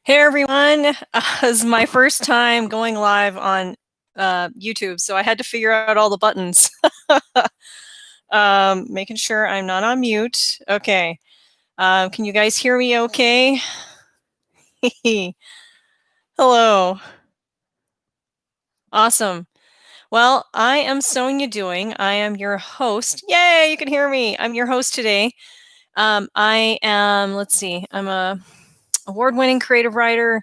Hey everyone, this is my first time going live on YouTube, so I had to figure out all the buttons. Making sure I'm not on mute. Okay, can you guys hear me okay? Hello. Awesome. Well, I am Sonja Doing. I am your host. Yay, you can hear me. I'm your host today. I am, let's see, I'm a award-winning creative writer,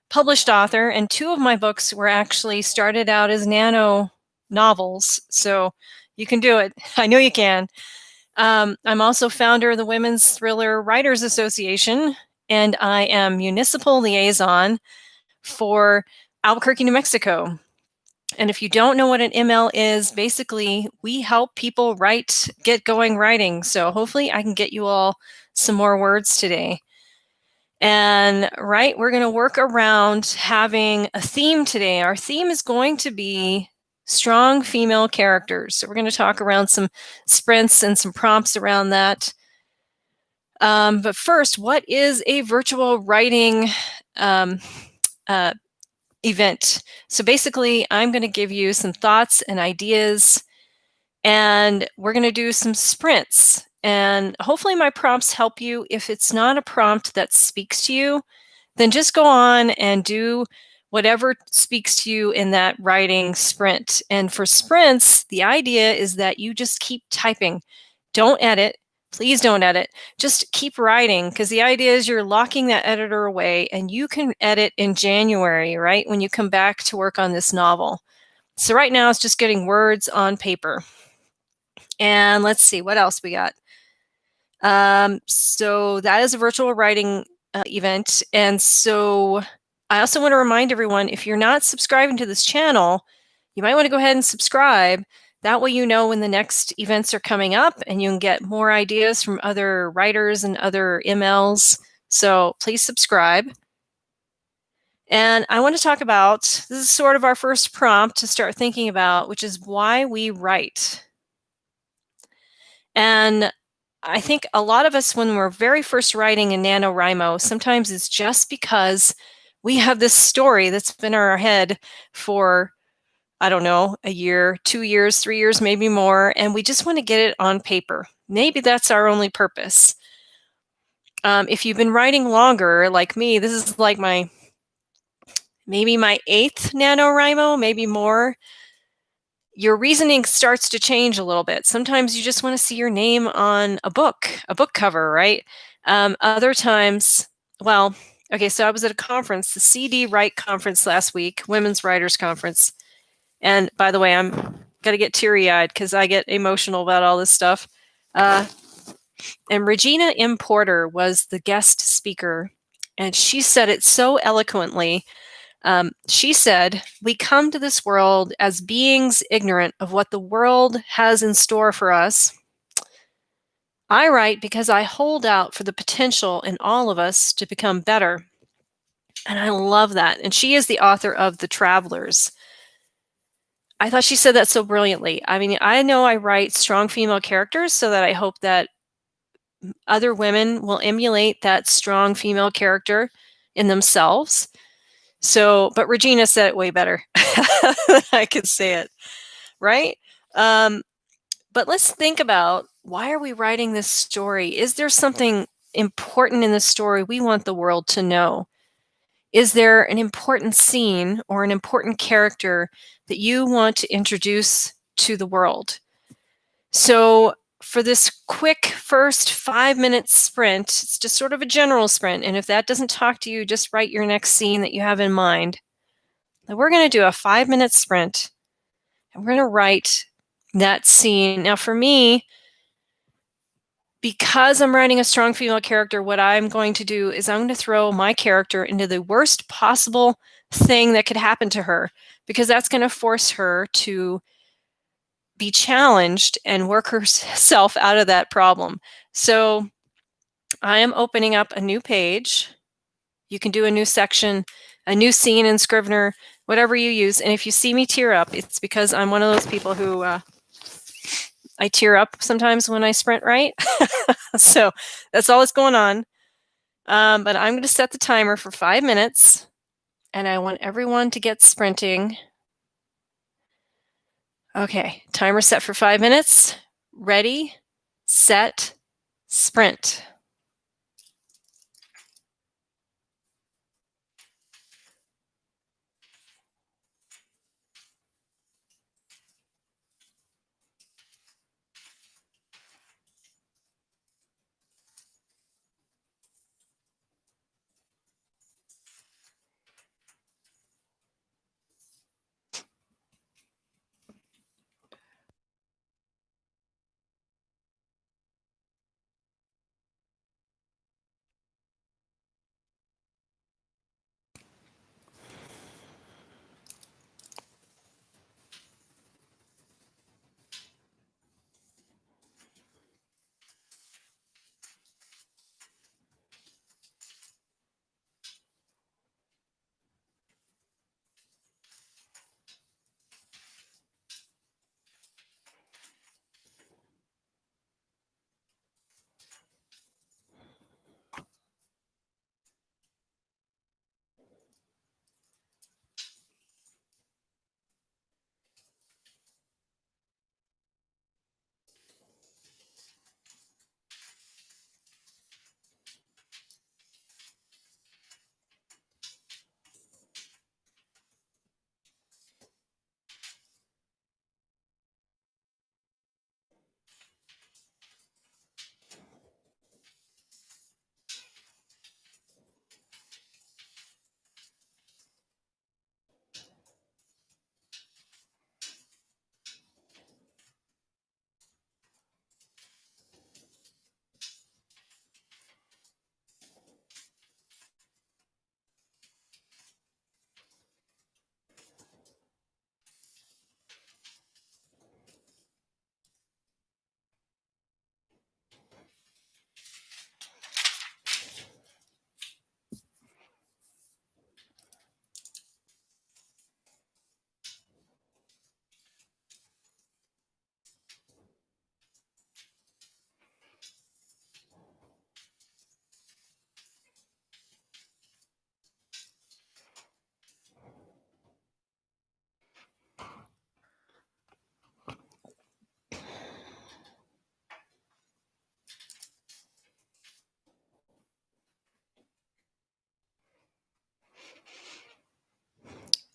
published author, and two of my books were actually started out as nano novels. So you can do it. I know you can. I'm also founder of the Women's Thriller Writers Association, and I am Municipal Liaison for Albuquerque, New Mexico. And if you don't know what an ML is, basically we help people get going writing. So hopefully I can get you all some more words today. And we're going to work around having a theme today. Our theme is going to be strong female characters. So we're going to talk around some sprints and some prompts around that. But first, what is a virtual writing event? So basically, I'm going to give you some thoughts and ideas, and we're going to do some sprints. And hopefully my prompts help you. If it's not a prompt that speaks to you, then just go on and do whatever speaks to you in that writing sprint. And for sprints, the idea is that you just keep typing. Don't edit. Please don't edit. Just keep writing, because the idea is you're locking that editor away and you can edit in January, right? When you come back to work on this novel. So right now it's just getting words on paper. And let's see what else we got. So that is a virtual writing event. And so I also want to remind everyone, if you're not subscribing to this channel, you might want to go ahead and subscribe. That way you know when the next events are coming up and you can get more ideas from other writers and other MLs. So please subscribe. And I want to talk about, this is sort of our first prompt to start thinking about, which is why we write. And I think a lot of us, when we're very first writing in NaNoWriMo, sometimes it's just because we have this story that's been in our head for, I don't know, a year, 2 years, 3 years, maybe more, and we just want to get it on paper. Maybe that's our only purpose. If you've been writing longer, like me, this is like maybe my 8th NaNoWriMo, maybe more. Your reasoning starts to change a little bit. Sometimes you just want to see your name on a book cover, right? Other times, well, okay, so I was at a conference, the CD Write conference last week, Women's Writers Conference. And by the way, I'm going to get teary-eyed because I get emotional about all this stuff. And Regina M. Porter was the guest speaker, and she said it so eloquently. She said, "We come to this world as beings ignorant of what the world has in store for us. I write because I hold out for the potential in all of us to become better." And I love that. And she is the author of The Travelers. I thought she said that so brilliantly. I mean, I know I write strong female characters so that I hope that other women will emulate that strong female character in themselves. So, but Regina said it way better. I could say it, right? But let's think about, why are we writing this story? Is there something important in the story we want the world to know? Is there an important scene or an important character that you want to introduce to the world? So for this quick first 5-minute sprint, it's just sort of a general sprint. And if that doesn't talk to you, just write your next scene that you have in mind. Now we're going to do a 5-minute sprint, and we're going to write that scene. Now for me, because I'm writing a strong female character, what I'm going to do is I'm going to throw my character into the worst possible thing that could happen to her, because that's going to force her to be challenged and work herself out of that problem. So I am opening up a new page. You can do a new section, a new scene in Scrivener, whatever you use. And if you see me tear up, it's because I'm one of those people who I tear up sometimes when I sprint write. So that's all that's going on. But I'm going to set the timer for 5 minutes, and I want everyone to get sprinting. Okay, timer set for 5 minutes. Ready, set, sprint.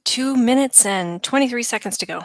Two minutes and 23 seconds to go.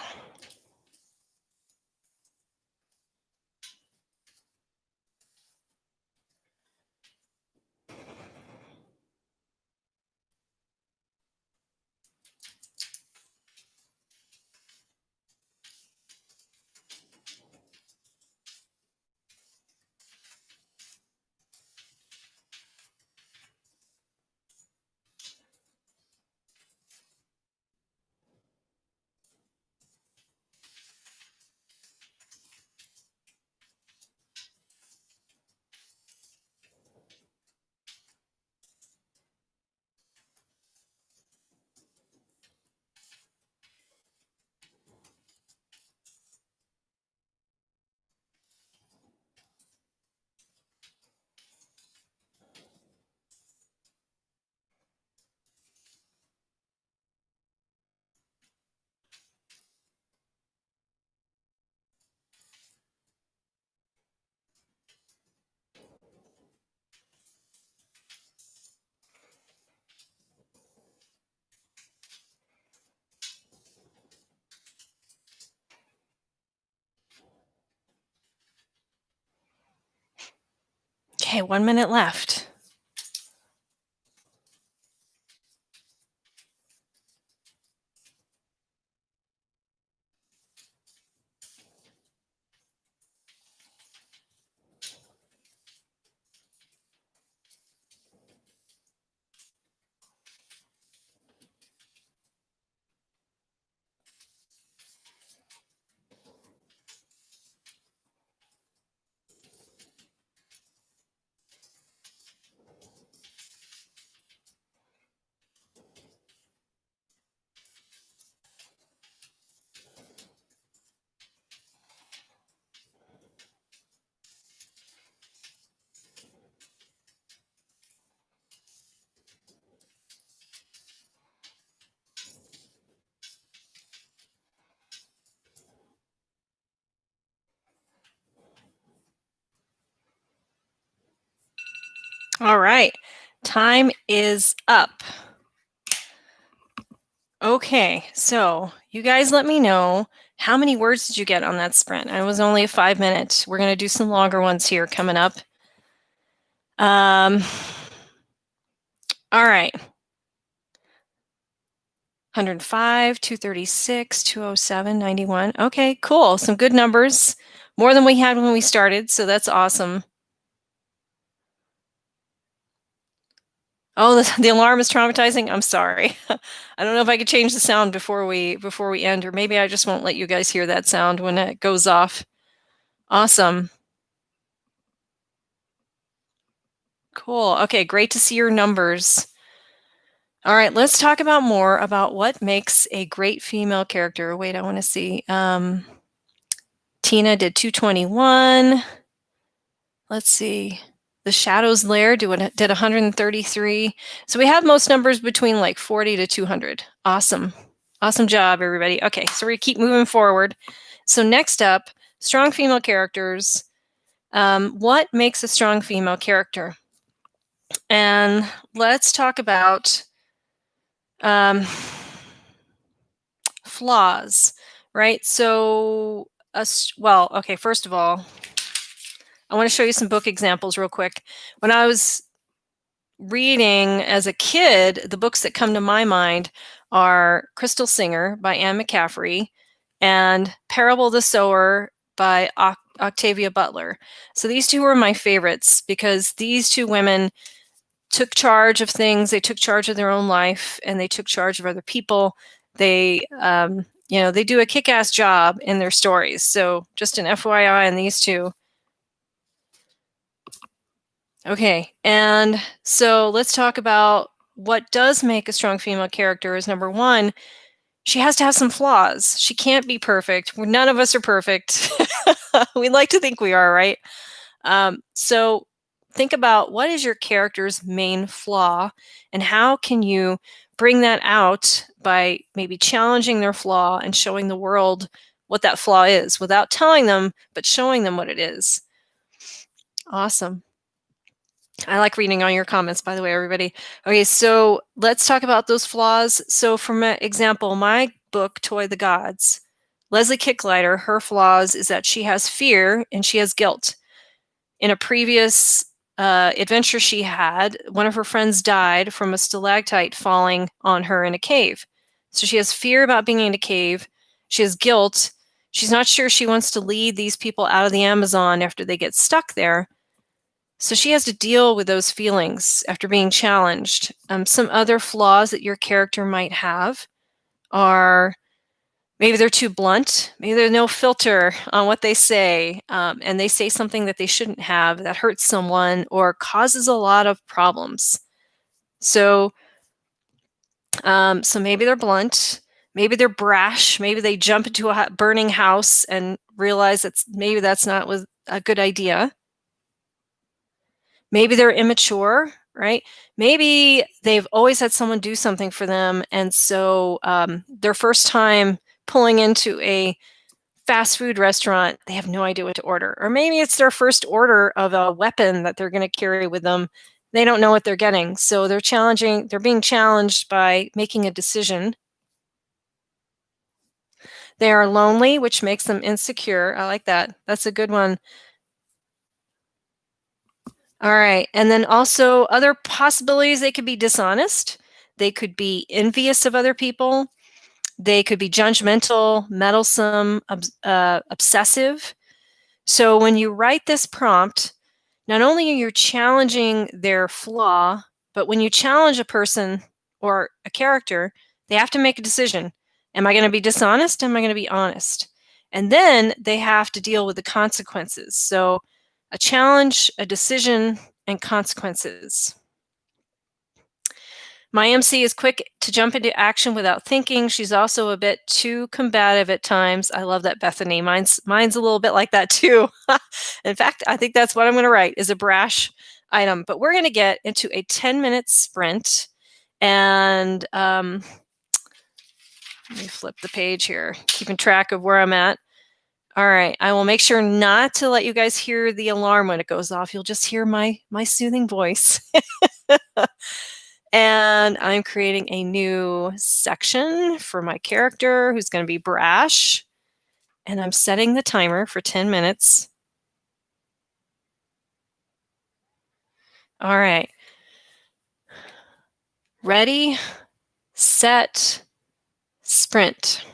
Okay, 1 minute left. All right, time is up. Okay, so you guys let me know, how many words did you get on that sprint? It was only a 5-minute. We're going to do some longer ones here coming up. All right. 105, 236, 207, 91. Okay, cool. Some good numbers. More than we had when we started, so that's awesome. Oh, the alarm is traumatizing. I'm sorry. I don't know if I could change the sound before we end, or maybe I just won't let you guys hear that sound when it goes off. Awesome. Cool. Okay, great to see your numbers. All right, let's talk about more about what makes a great female character. Wait, I want to see. Tina did 221. Let's see. The Shadow's Lair did 133. So we have most numbers between like 40 to 200. Awesome. Awesome job, everybody. Okay, so we're going to keep moving forward. So next up, strong female characters. What makes a strong female character? And let's talk about flaws, right? So, well, okay, first of all, I want to show you some book examples real quick. When I was reading as a kid, the books that come to my mind are Crystal Singer by Anne McCaffrey and Parable of the Sower by Octavia Butler. So these two were my favorites because these two women took charge of things. They took charge of their own life and they took charge of other people. They, they do a kick-ass job in their stories. So just an FYI on these two. Okay, and so let's talk about what does make a strong female character is number one, she has to have some flaws. She can't be perfect. None of us are perfect. We like to think we are, right? So think about what is your character's main flaw and how can you bring that out by maybe challenging their flaw and showing the world what that flaw is without telling them, but showing them what it is. Awesome. I like reading on your comments, by the way, everybody. Okay, so let's talk about those flaws. So for example, my book, Toy the Gods, Leslie Kicklighter, her flaws is that she has fear and she has guilt. In a previous adventure she had, one of her friends died from a stalactite falling on her in a cave. So she has fear about being in a cave. She has guilt. She's not sure she wants to lead these people out of the Amazon after they get stuck there. So she has to deal with those feelings after being challenged. Some other flaws that your character might have are maybe they're too blunt, maybe there's no filter on what they say, and they say something that they shouldn't have that hurts someone or causes a lot of problems. So maybe they're blunt, maybe they're brash, maybe they jump into a burning house and realize maybe that's not a good idea. Maybe they're immature, right? Maybe they've always had someone do something for them, and so their first time pulling into a fast food restaurant, they have no idea what to order. Or maybe it's their first order of a weapon that they're going to carry with them. They don't know what they're getting, so they're being challenged by making a decision. They are lonely, which makes them insecure. I like that. That's a good one. All right. And then also other possibilities, they could be dishonest. They could be envious of other people. They could be judgmental, meddlesome, obsessive. So when you write this prompt, not only are you challenging their flaw, but when you challenge a person or a character, they have to make a decision. Am I going to be dishonest? Am I going to be honest? And then they have to deal with the consequences. So a challenge, a decision, and consequences. My MC is quick to jump into action without thinking. She's also a bit too combative at times. I love that, Bethany. Mine's a little bit like that too. In fact, I think that's what I'm going to write is a brash item. But we're going to get into a 10-minute sprint. And let me flip the page here, keeping track of where I'm at. All right, I will make sure not to let you guys hear the alarm when it goes off. You'll just hear my soothing voice. And I'm creating a new section for my character who's going to be brash. And I'm setting the timer for 10 minutes. All right. Ready, set, sprint.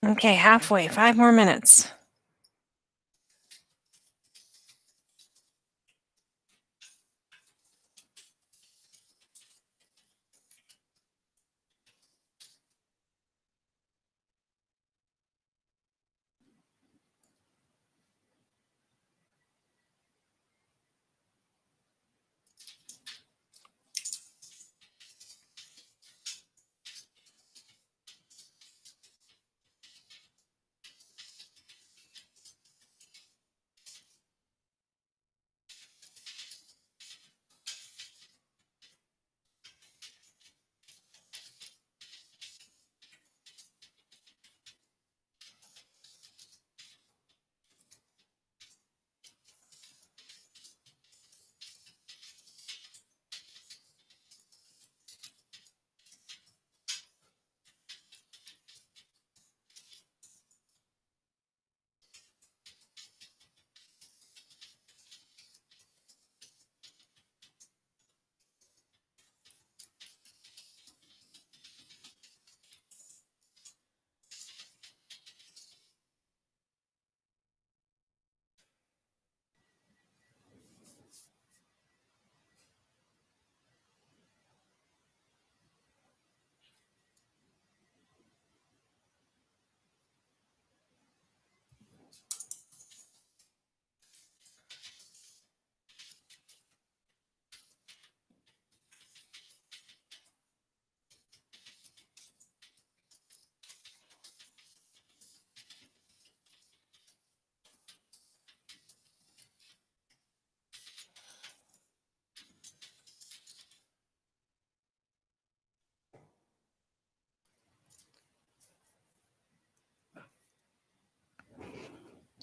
Okay, halfway, 5 more minutes.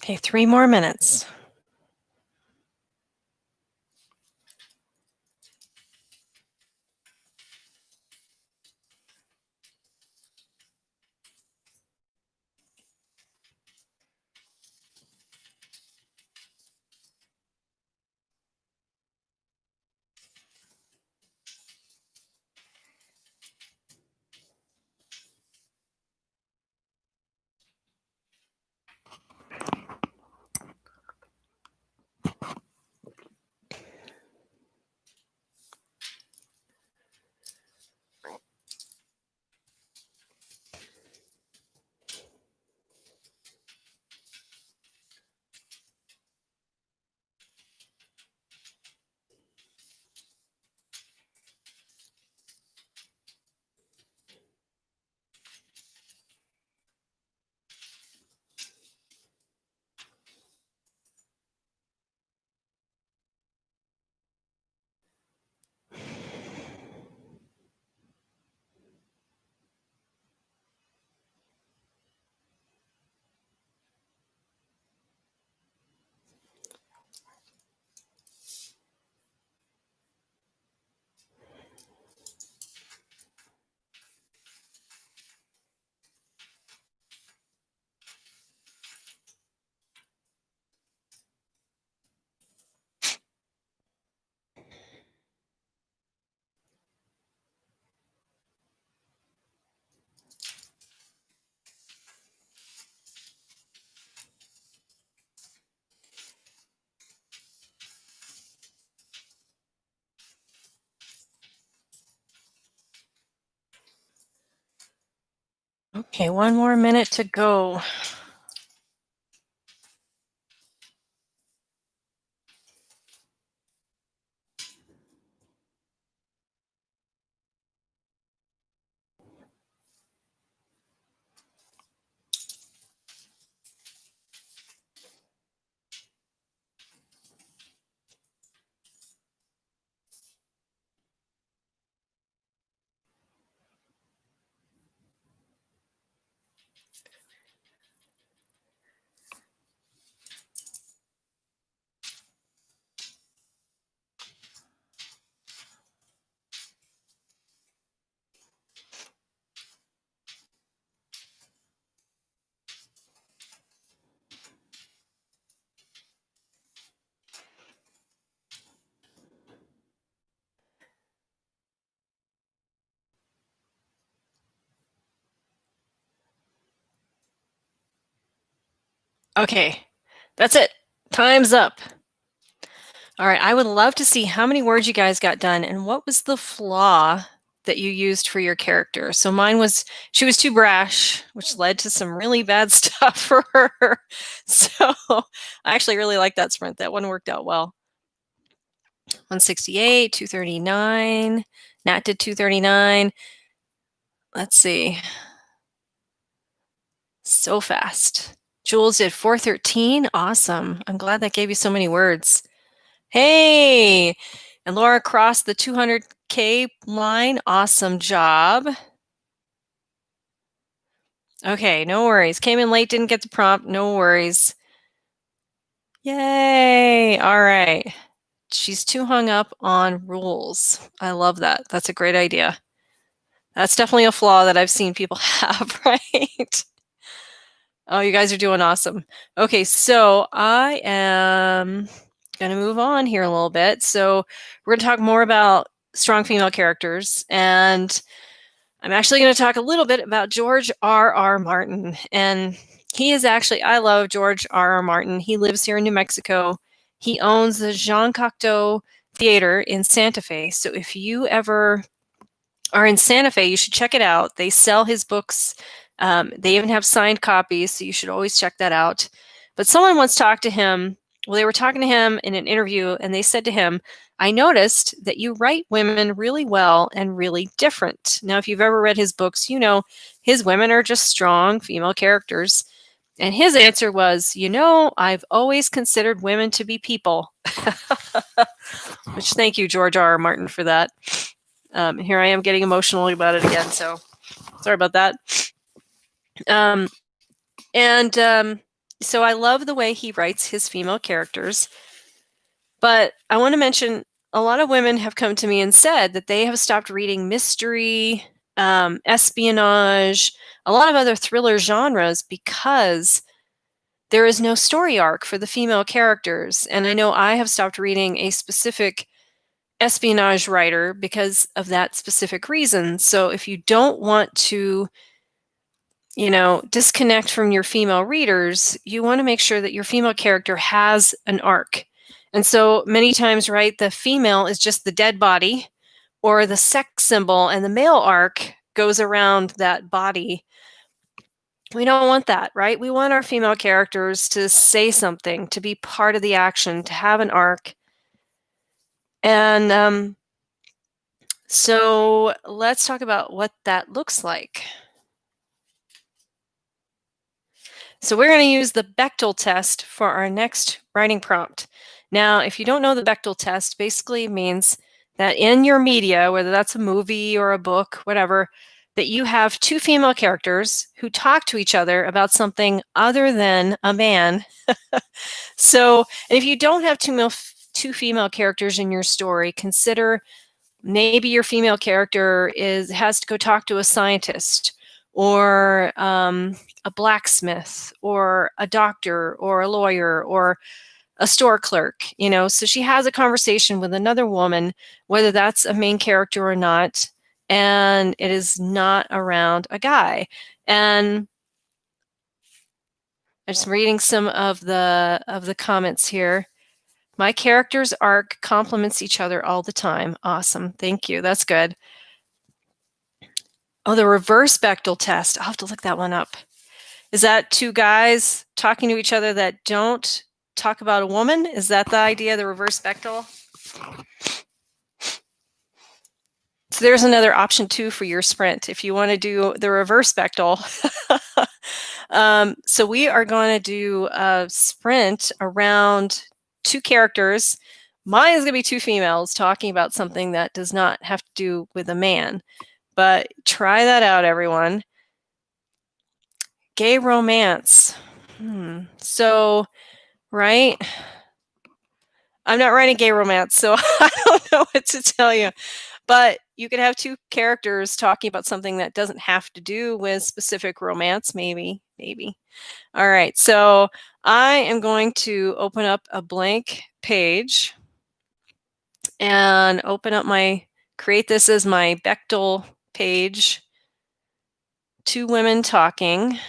Okay, 3 more minutes. Okay, 1 more minute to go. Okay, that's it. Time's up. All right, I would love to see how many words you guys got done and what was the flaw that you used for your character. So mine was she was too brash, which led to some really bad stuff for her. So I actually really like that sprint. That one worked out well. 168, 239. Nat did 239. Let's see. So fast. Jules did 413. Awesome. I'm glad that gave you so many words. Hey! And Laura crossed the 200K line. Awesome job. Okay, no worries. Came in late, didn't get the prompt. No worries. Yay! All right. She's too hung up on rules. I love that. That's a great idea. That's definitely a flaw that I've seen people have, right? Oh, you guys are doing awesome. Okay, so I am going to move on here a little bit. So we're going to talk more about strong female characters, and I'm actually going to talk a little bit about George R.R. Martin. And he is actually, I love George R.R. Martin. He lives here in New Mexico. He owns the Jean Cocteau Theater in Santa Fe. So if you ever are in Santa Fe, you should check it out. They sell his books. They even have signed copies, so you should always check that out. But someone once talked to him. Well, they were talking to him in an interview, and they said to him, I noticed that you write women really well and really different. Now, if you've ever read his books, you know his women are just strong female characters. And his answer was, I've always considered women to be people. Which, thank you, George R.R. Martin, for that. Here I am getting emotional about it again, so sorry about that. So I love the way he writes his female characters, but I want to mention a lot of women have come to me and said that they have stopped reading mystery, espionage, a lot of other thriller genres because there is no story arc for the female characters. And I know I have stopped reading a specific espionage writer because of that specific reason. So if you don't want to disconnect from your female readers, you want to make sure that your female character has an arc. And so many times, right, the female is just the dead body or the sex symbol, and the male arc goes around that body. We don't want that, right? We want our female characters to say something, to be part of the action, to have an arc. And so let's talk about what that looks like. So we're going to use the Bechdel test for our next writing prompt. Now, if you don't know the Bechdel test, basically means that in your media, whether that's a movie or a book, whatever, that you have two female characters who talk to each other about something other than a man. So, and if you don't have two female characters in your story, consider maybe your female character has to go talk to a scientist or a blacksmith or a doctor or a lawyer or a store clerk, so she has a conversation with another woman, whether that's a main character or not, and it is not around a guy. And I'm just reading some of the comments here. My character's arc complements each other all the time. Awesome. Thank you. That's good. Oh, the reverse Bechdel test. I'll have to look that one up. Is that two guys talking to each other that don't talk about a woman? Is that the idea, the reverse Bechdel? So there's another option too for your sprint if you want to do the reverse Bechdel. So we are going to do a sprint around two characters. Mine is going to be two females talking about something that does not have to do with a man. But try that out, everyone. Gay romance. So, right? I'm not writing gay romance, so I don't know what to tell you. But you could have two characters talking about something that doesn't have to do with specific romance, maybe. All right, so I am going to open up a blank page and create this as my Bechdel page. Two women talking.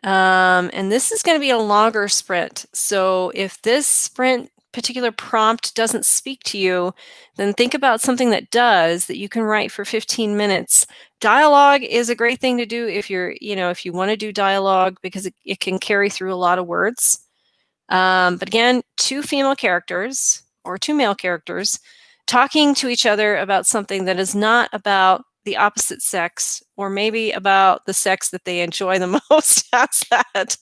And this is going to be a longer sprint. So if this sprint particular prompt doesn't speak to you, then think about something that does, that you can write for 15 minutes. Dialogue is a great thing to do if if you want to do dialogue, because it can carry through a lot of words. But again, two female characters or two male characters talking to each other about something that is not about the opposite sex, or maybe about the sex that they enjoy the most. How's that?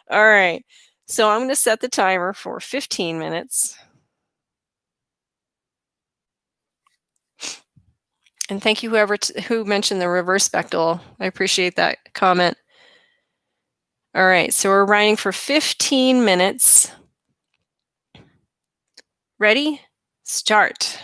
All right. So I'm going to set the timer for 15 minutes. And thank you who mentioned the reverse spectral. I appreciate that comment. All right, so we're writing for 15 minutes. Ready? Start.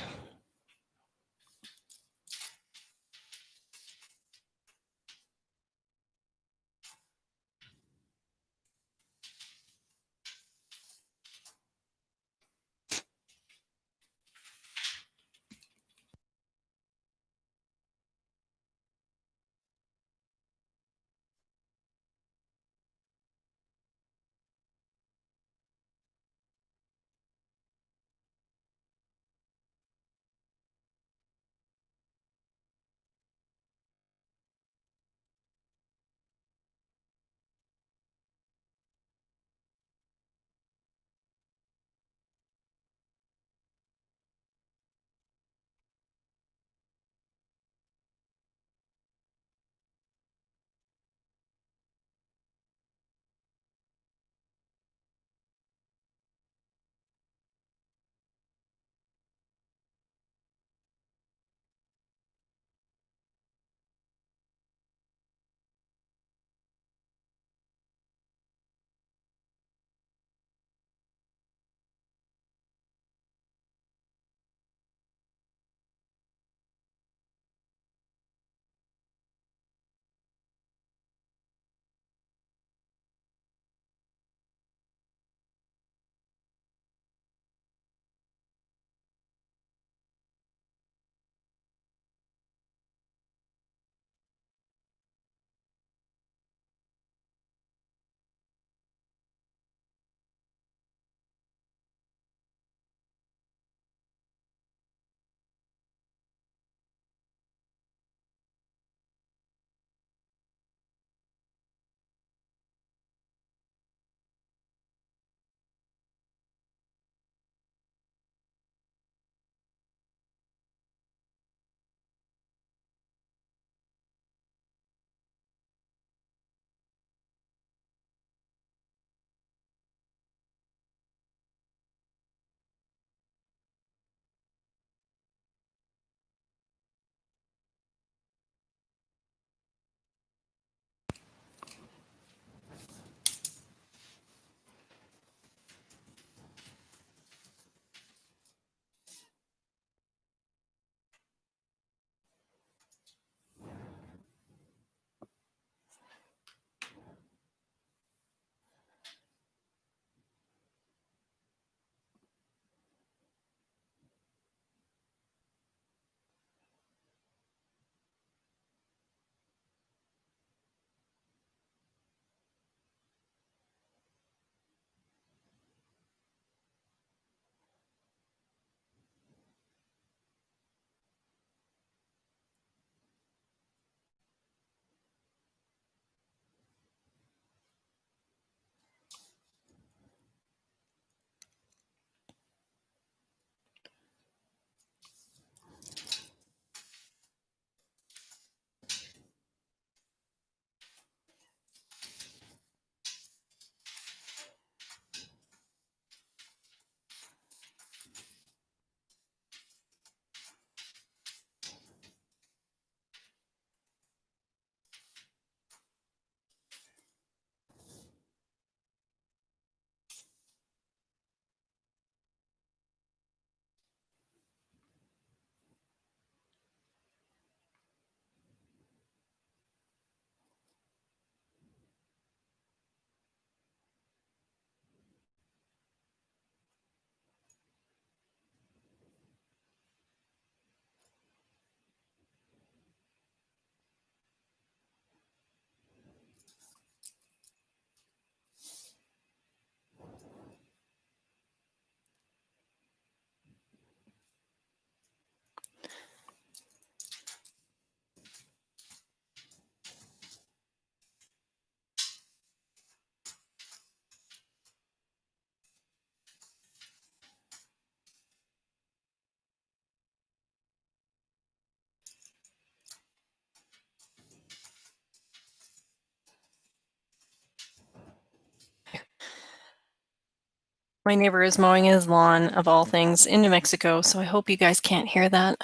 My neighbor is mowing his lawn, of all things, in New Mexico, so I hope you guys can't hear that.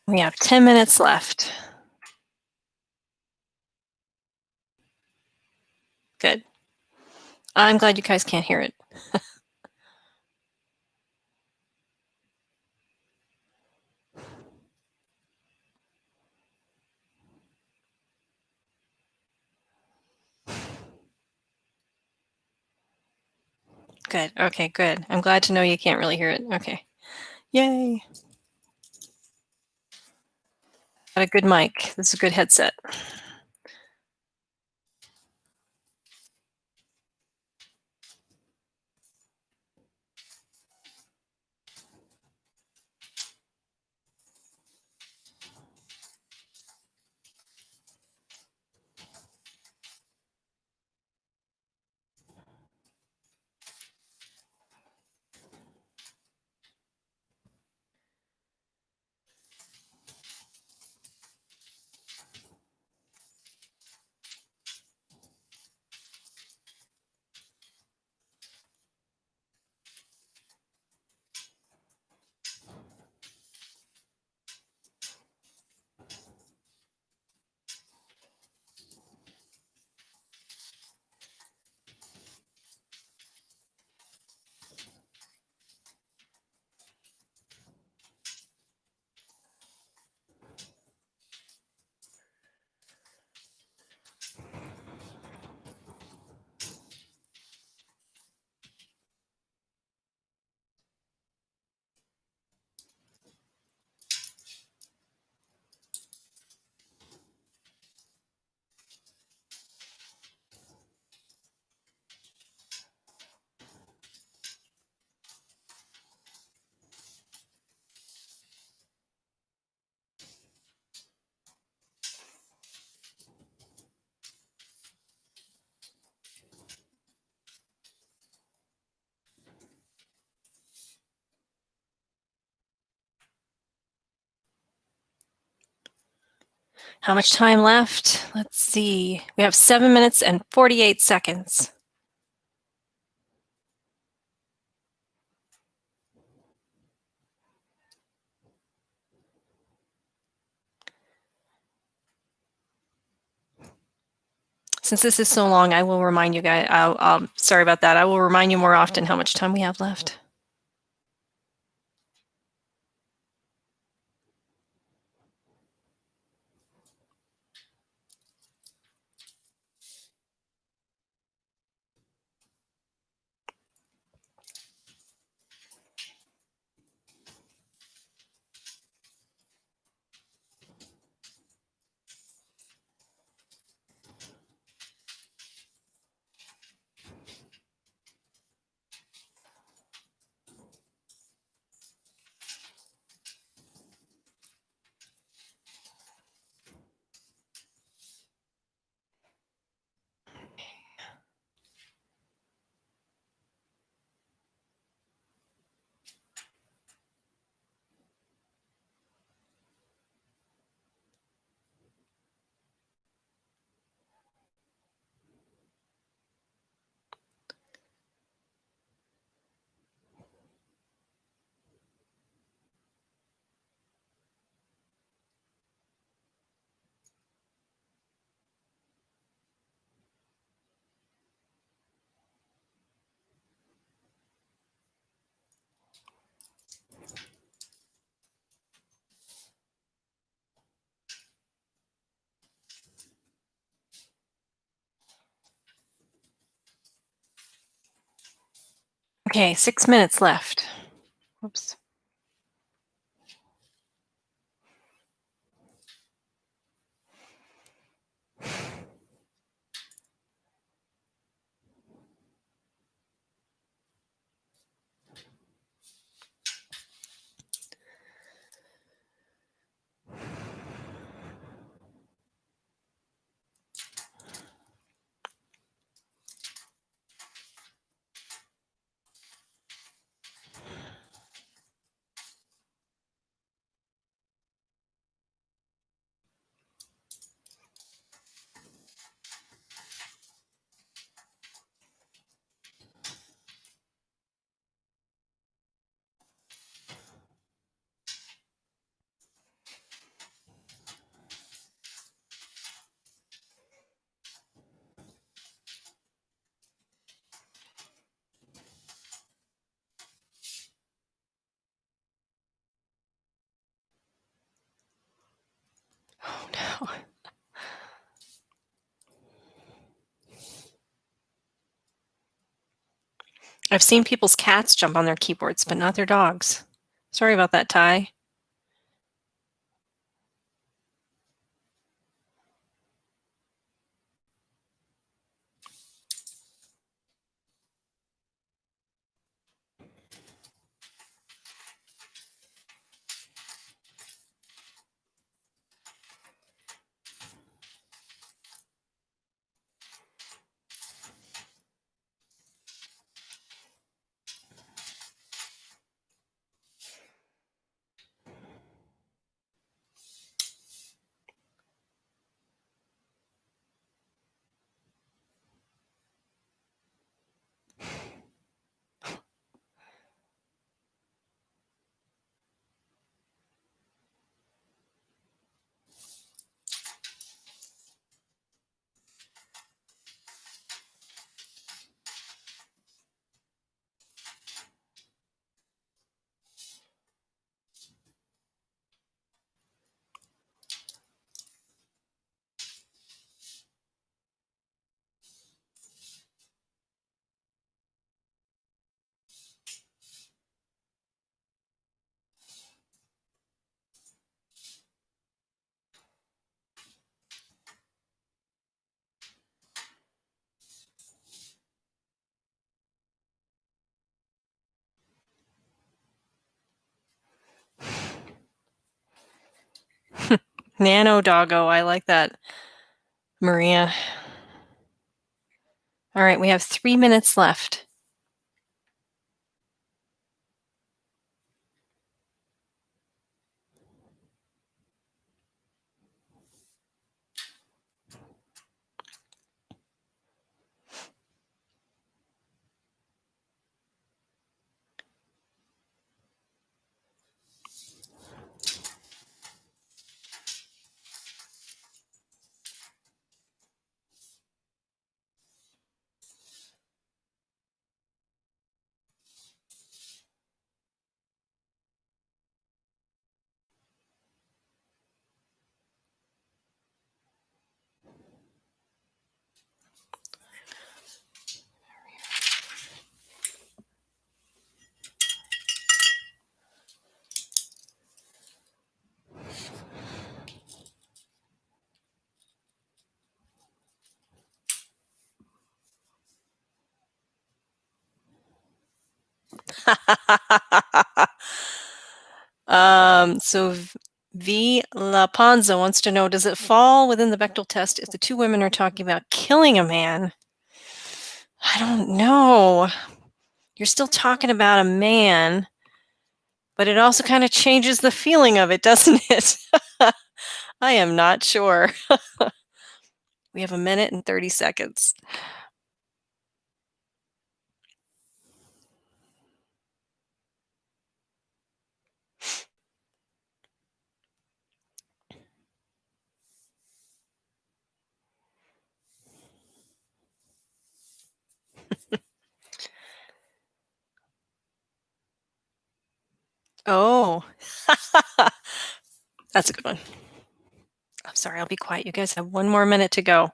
We have 10 minutes left. Good. I'm glad you guys can't hear it. Good. Okay, good. I'm glad to know you can't really hear it. Okay. Yay. Got a good mic. This is a good headset. How much time left? Let's see. We have 7 minutes and 48 seconds. Since this is so long, I will remind you guys, sorry about that. I will remind you more often how much time we have left. Okay, 6 minutes left. Oops. I've seen people's cats jump on their keyboards, but not their dogs. Sorry about that, Ty. Nano doggo, I like that, Maria. All right, we have 3 minutes left. So V. La Panza wants to know, does it fall within the Bechtel test if the two women are talking about killing a man? I don't know. You're still talking about a man, but it also kind of changes the feeling of it, doesn't it? I am not sure. We have 1 minute and 30 seconds. Oh, that's a good one. I'm sorry, I'll be quiet. You guys have 1 more minute to go.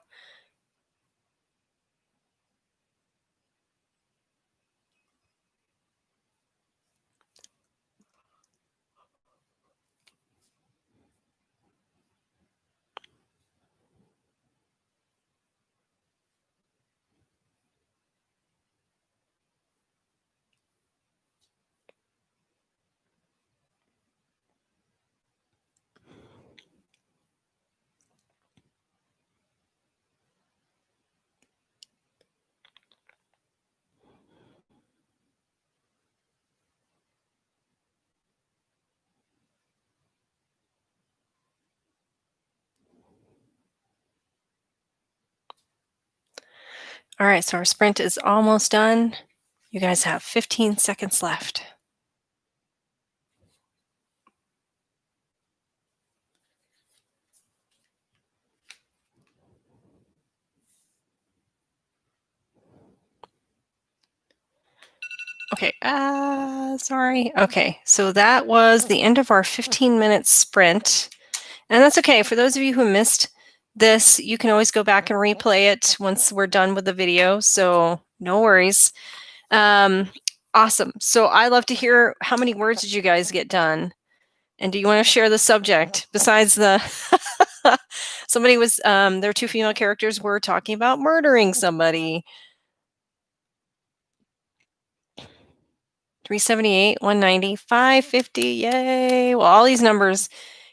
All right, so our sprint is almost done. You guys have 15 seconds left. Okay, sorry. Okay, so that was the end of our 15-minute sprint. And that's okay. For those of you who missed this, you can always go back and replay it once we're done with the video, so no worries. Awesome. So I love to hear, how many words did you guys get done? And do you want to share the subject besides the somebody was their two female characters were talking about murdering somebody. 378, 190, 550. Yay. Well, all these numbers,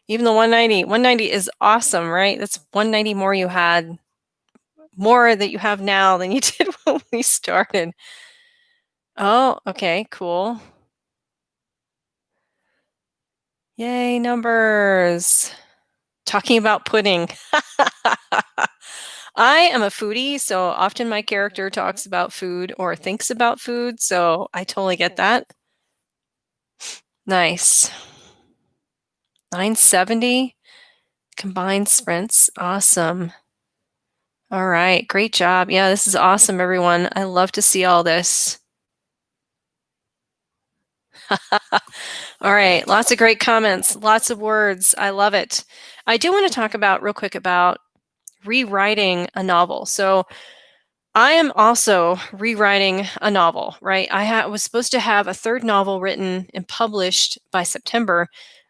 even the 190 is awesome, right? That's 190 more that you have now than you did when we started. Oh, okay, cool. Yay, numbers. Talking about pudding. I am a foodie, so often my character talks about food or thinks about food, so I totally get that. Nice. 970 combined sprints. Awesome. All right, great job. Yeah, this is awesome, everyone. I love to see all this. All right, lots of great comments, lots of words. I love it. I do want to talk real quick about rewriting a novel. So I am also rewriting a novel, right? I was supposed to have a third novel written and published by September,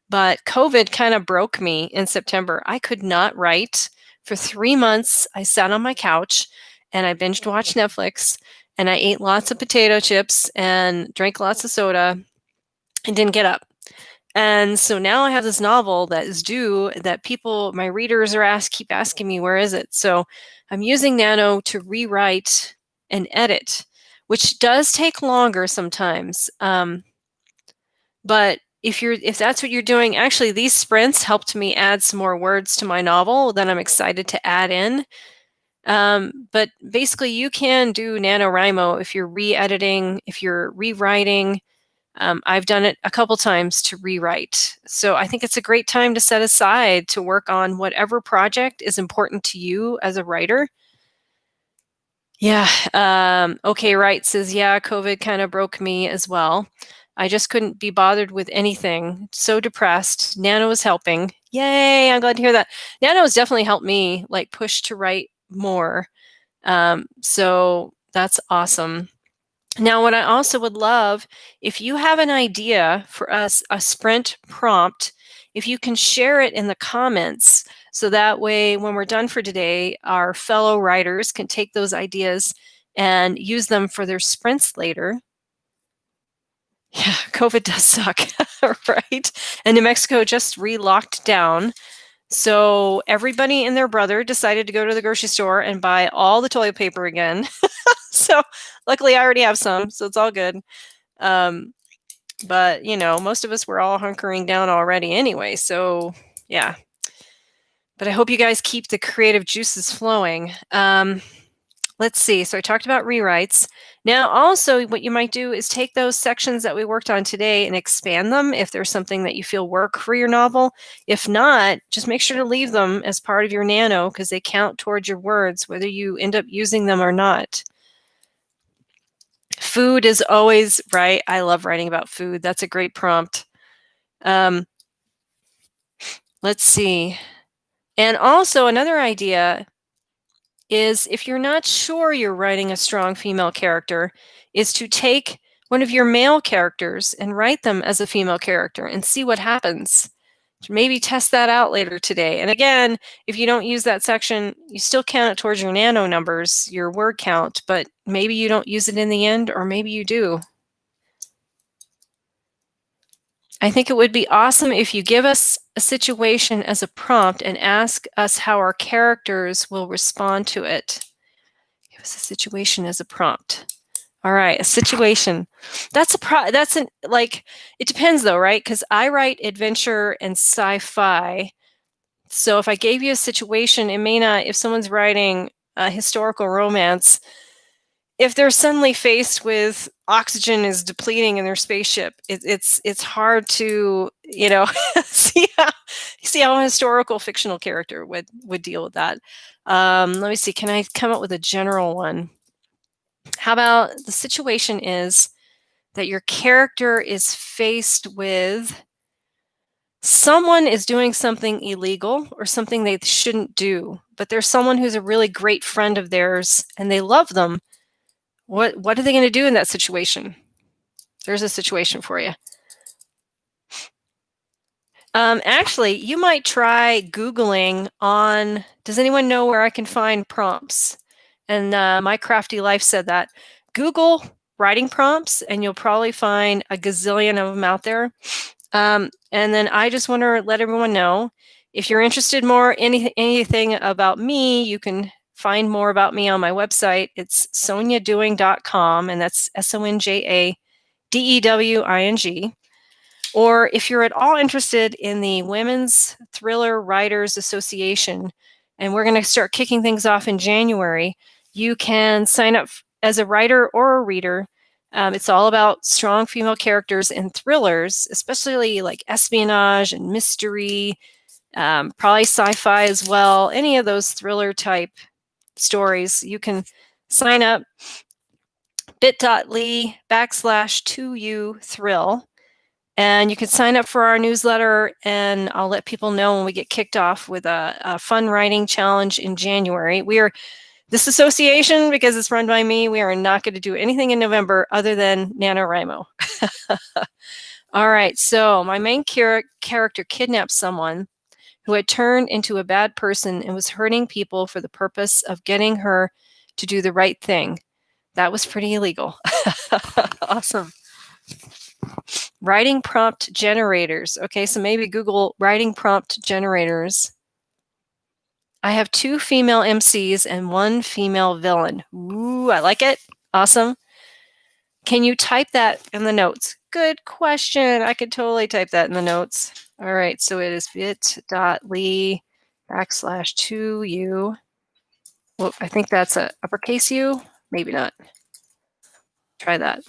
but COVID kind of broke me in September. I could not write. For 3 months, I sat on my couch and I binged watched Netflix and I ate lots of potato chips and drank lots of soda and didn't get up. And so now I have this novel that is due that my readers keep asking me, where is it? So I'm using Nano to rewrite and edit, which does take longer sometimes. But if that's what you're doing, actually these sprints helped me add some more words to my novel that I'm excited to add in. But basically you can do NaNoWriMo if you're re-editing, if you're rewriting. I've done it a couple times to rewrite. So I think it's a great time to set aside to work on whatever project is important to you as a writer. Yeah. Okay, right. Says, yeah, COVID kind of broke me as well. I just couldn't be bothered with anything. So depressed. Nano is helping. Yay. I'm glad to hear that. Nano has definitely helped me push to write more. So that's awesome. Now, what I also would love, if you have an idea for us, a sprint prompt, if you can share it in the comments, so that way when we're done for today, our fellow writers can take those ideas and use them for their sprints later. Yeah, COVID does suck, right? And New Mexico just re-locked down. So everybody and their brother decided to go to the grocery store and buy all the toilet paper again. So luckily I already have some, so it's all good. But most of us were all hunkering down already anyway. So yeah, but I hope you guys keep the creative juices flowing. Let's see. So I talked about rewrites. Now, also what you might do is take those sections that we worked on today and expand them if there's something that you feel work for your novel. If not, just make sure to leave them as part of your Nano because they count towards your words, whether you end up using them or not. Food is always right. I love writing about food. That's a great prompt. Let's see. And also another idea is if you're not sure you're writing a strong female character, is to take one of your male characters and write them as a female character and see what happens. Maybe test that out later today. And again, if you don't use that section, you still count it towards your Nano numbers, your word count, but maybe you don't use it in the end, or maybe you do. I think it would be awesome if you give us a situation as a prompt and ask us how our characters will respond to it. Give us a situation as a prompt. All right, a situation. It depends though, right? Because I write adventure and sci-fi. So if I gave you a situation, it may not, if someone's writing a historical romance, if they're suddenly faced with oxygen is depleting in their spaceship, it's hard to see how a historical fictional character would deal with that. Let me see. Can I come up with a general one? How about the situation is that your character is faced with someone is doing something illegal or something they shouldn't do, but there's someone who's a really great friend of theirs and they love them. What are they going to do in that situation? There's a situation for you. Actually, you might try Googling on, does anyone know where I can find prompts? And My Crafty Life said that. Google writing prompts, and you'll probably find a gazillion of them out there. And then I just want to let everyone know, if you're interested more anything about me, you can find more about me on my website. It's sonjadoing.com, and that's SonjaDewing. Or if you're at all interested in the Women's Thriller Writers Association, and we're going to start kicking things off in January, you can sign up as a writer or a reader. It's all about strong female characters in thrillers, especially like espionage and mystery, probably sci-fi as well. Any of those thriller type stories, you can sign up bit.ly/2uthrill. And you can sign up for our newsletter, and I'll let people know when we get kicked off with a fun writing challenge in January. This association, because it's run by me, we are not going to do anything in November other than NaNoWriMo. All right, so my main character kidnapped someone who had turned into a bad person and was hurting people for the purpose of getting her to do the right thing. That was pretty illegal. Awesome. Writing prompt generators. Okay, so maybe Google writing prompt generators. I have 2 female MCs and 1 female villain. Ooh, I like it. Awesome. Can you type that in the notes? Good question. I could totally type that in the notes. All right, so it is bit.ly/2u. Well, I think that's a uppercase U. Maybe not. Try that.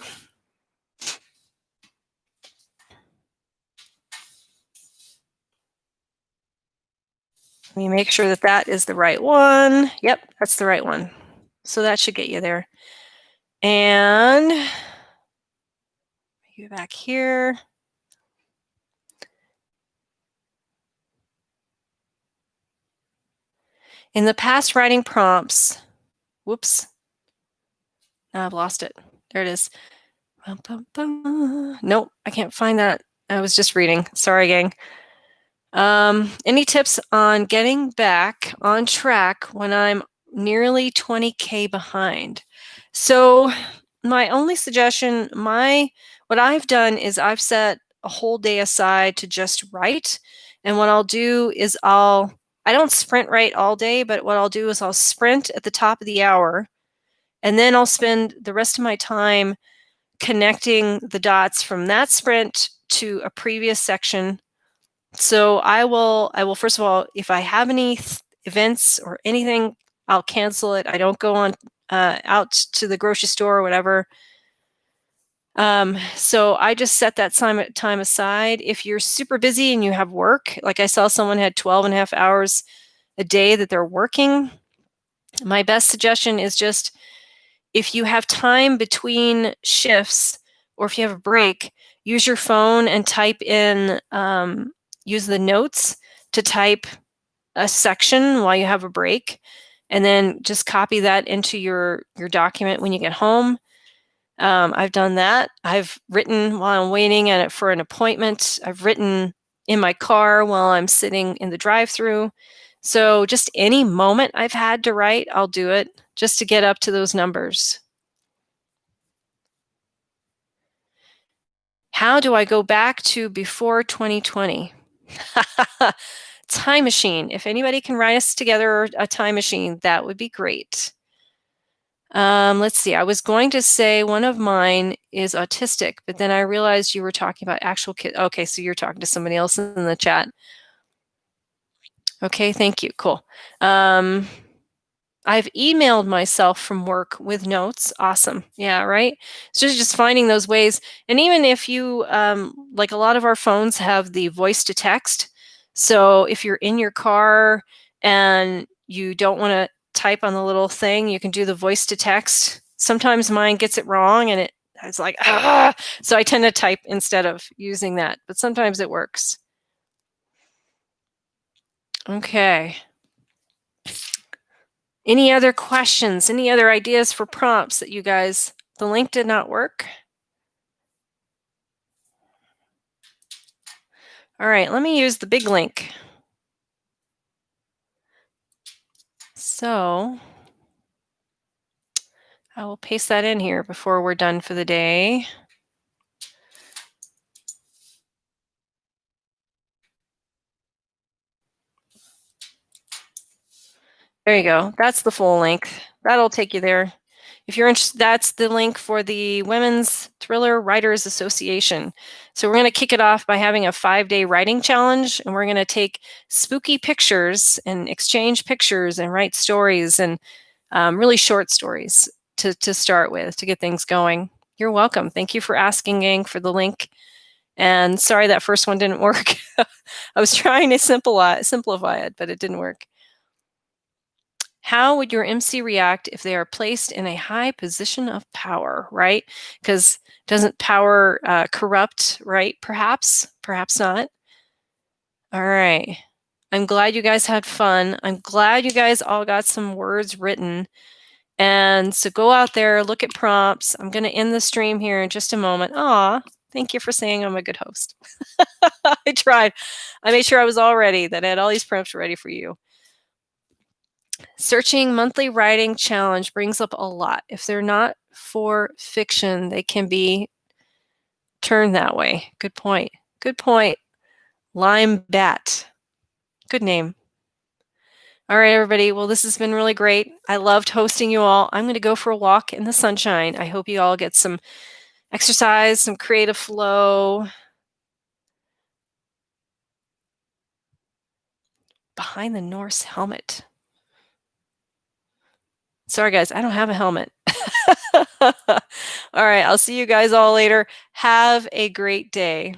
Let me make sure that that is the right one. Yep, that's the right one. So that should get you there. And go back here. In the past writing prompts, whoops, now I've lost it. There it is. Nope, I can't find that. I was just reading. Sorry, gang. Any tips on getting back on track when I'm nearly 20K behind? So my only suggestion, what I've done is I've set a whole day aside to just write. And what I'll do is I don't sprint write all day, but what I'll do is I'll sprint at the top of the hour, and then I'll spend the rest of my time connecting the dots from that sprint to a previous section. So I will first of all, if I have any events or anything, I'll cancel it. I don't go on out to the grocery store or whatever. So I just set that time aside. If you're super busy and you have work, like I saw someone had 12.5 hours a day that they're working, my best suggestion is just, if you have time between shifts or if you have a break, use your phone and type in, use the notes to type a section while you have a break, and then just copy that into your document when you get home. I've done that. I've written while I'm waiting for an appointment. I've written in my car while I'm sitting in the drive-through. So just any moment I've had to write, I'll do it just to get up to those numbers. How do I go back to before 2020? Time machine. If anybody can write us together a time machine, that would be great. Let's see. I was going to say one of mine is autistic, but then I realized you were talking about actual kids. Okay, so you're talking to somebody else in the chat. Okay, thank you. Cool. I've emailed myself from work with notes. Awesome. Yeah, right? So just finding those ways. And even if you, like a lot of our phones have the voice to text. So if you're in your car and you don't want to type on the little thing, you can do the voice to text. Sometimes mine gets it wrong and it's like, ah! So I tend to type instead of using that, but sometimes it works. Okay. Any other questions? Any other ideas for prompts that you guys, the link did not work? All right, let me use the big link. So I will paste that in here before we're done for the day. There you go. That's the full link. That'll take you there. If you're interested, that's the link for the Women's Thriller Writers Association. So we're going to kick it off by having a 5-day writing challenge, and we're going to take spooky pictures and exchange pictures and write stories and really short stories to start with to get things going. You're welcome. Thank you for asking, gang, for the link. And sorry that first one didn't work. I was trying to simplify it, but it didn't work. How would your MC react if they are placed in a high position of power, right? Because doesn't power corrupt, right? Perhaps not. All right. I'm glad you guys had fun. I'm glad you guys all got some words written. And so go out there, look at prompts. I'm going to end the stream here in just a moment. Aw, thank you for saying I'm a good host. I tried. I made sure I was all ready, that I had all these prompts ready for you. Searching monthly writing challenge brings up a lot. If they're not for fiction, they can be turned that way. Good point. Good point. Lime Bat. Good name. All right, everybody. Well, this has been really great. I loved hosting you all. I'm going to go for a walk in the sunshine. I hope you all get some exercise, some creative flow. Behind the Norse helmet. Sorry, guys, I don't have a helmet. All right, I'll see you guys all later. Have a great day.